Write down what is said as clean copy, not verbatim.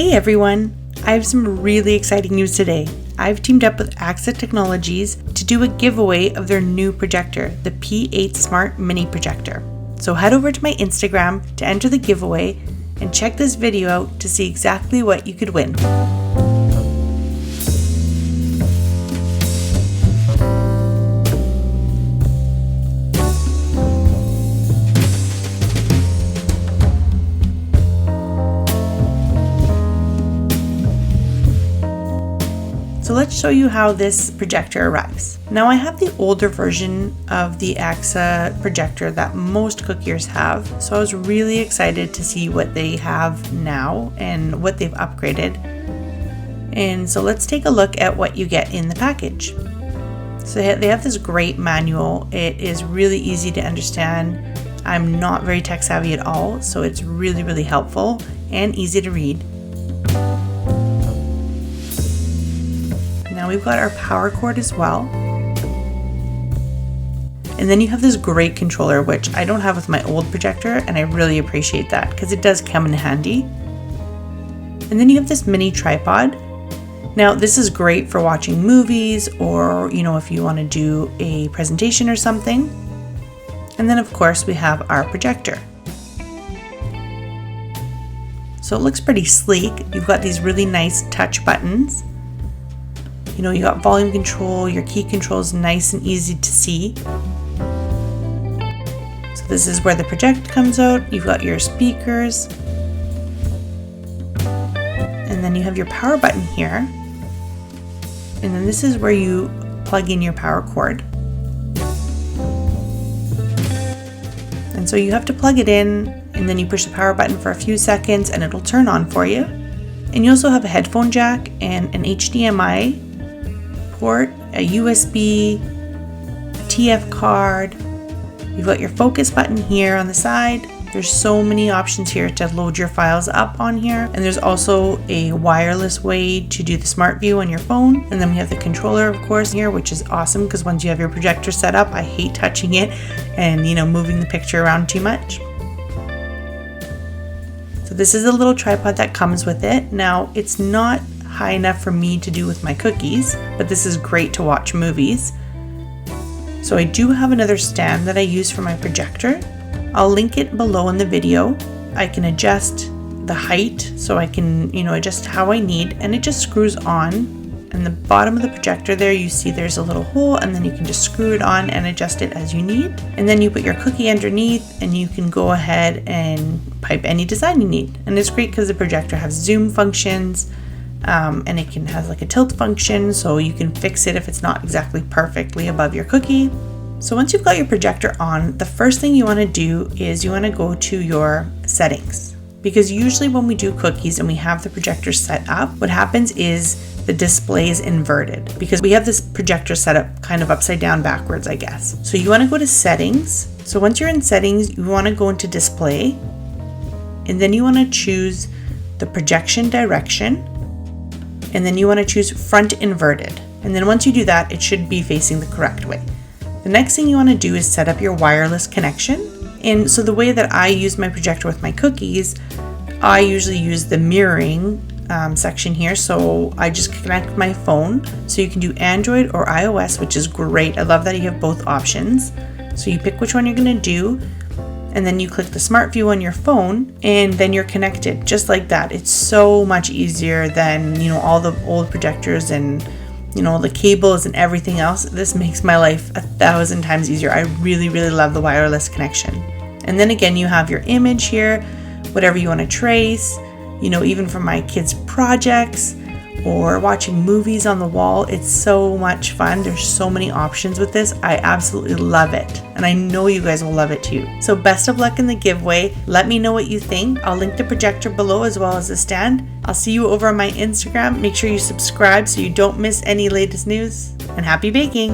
Hey everyone! I have some really exciting news today. I've teamed up with AAXA Technologies to do a giveaway of their new projector, the P8 Smart Mini Projector. So head over to my Instagram to enter the giveaway and check this video out to see exactly what you could win. So let's show you how this projector arrives. Now I have the older version of the AAXA projector that most cookiers have, so I was really excited to see what they have now and what they've upgraded. And so let's take a look at what you get in the package. So they have this great manual. It is really easy to understand. I'm not very tech savvy at all, so it's really helpful and easy to read. Now we've got our power cord as well. And then you have this great controller, which I don't have with my old projector, and I really appreciate that because it does come in handy. And then you have this mini tripod. Now this is great for watching movies or, if you want to do a presentation or something. And then of course we have our projector. So it looks pretty sleek. You've got these really nice touch buttons. You got volume control, your key control is nice and easy to see. So this is where the projector comes out. You've got your speakers. And then you have your power button here. And then this is where you plug in your power cord. And so you have to plug it in, and then you push the power button for a few seconds and it'll turn on for you. And you also have a headphone jack and an HDMI port, a USB, a TF card. You've got your focus button here on the side. There's so many options here to load your files up on here. And there's also a wireless way to do the smart view on your phone. And then we have the controller, of course, here, which is awesome because once you have your projector set up, I hate touching it and, moving the picture around too much. So this is a little tripod that comes with it. Now, it's not high enough for me to do with my cookies, but this is great to watch movies. So I do have another stand that I use for my projector. I'll link it below in the video. I can adjust the height so I can, adjust how I need, and it just screws on. And the bottom of the projector there, you see there's a little hole, and then you can just screw it on and adjust it as you need. And then you put your cookie underneath and you can go ahead and pipe any design you need. And it's great because the projector has zoom functions. And it can have like a tilt function, so you can fix it if it's not exactly perfectly above your cookie. So once you've got your projector on, the first thing you want to do is you want to go to your settings, because usually when we do cookies and we have the projector set up, what happens is the display is inverted because we have this projector set up kind of upside down backwards, I guess. So you want to go to settings. So once you're in settings, you want to go into display, and then you want to choose the projection direction. And then you want to choose front inverted. And then once you do that, it should be facing the correct way. The next thing you want to do is set up your wireless connection. And so the way that I use my projector with my cookies, I usually use the mirroring section here. So I just connect my phone. So you can do Android or iOS, which is great. I love that you have both options. So you pick which one you're going to do. And then you click the smart view on your phone, and then you're connected just like that. It's so much easier than, all the old projectors and, the cables and everything else. This makes my life 1,000 times easier. I really love the wireless connection. And then again, you have your image here, whatever you want to trace, even for my kids' projects or watching movies on the wall. It's so much fun. There's so many options with this. I absolutely love it. And I know you guys will love it too. So best of luck in the giveaway. Let me know what you think. I'll link the projector below as well as the stand. I'll see you over on my Instagram. Make sure you subscribe so you don't miss any latest news. And happy baking!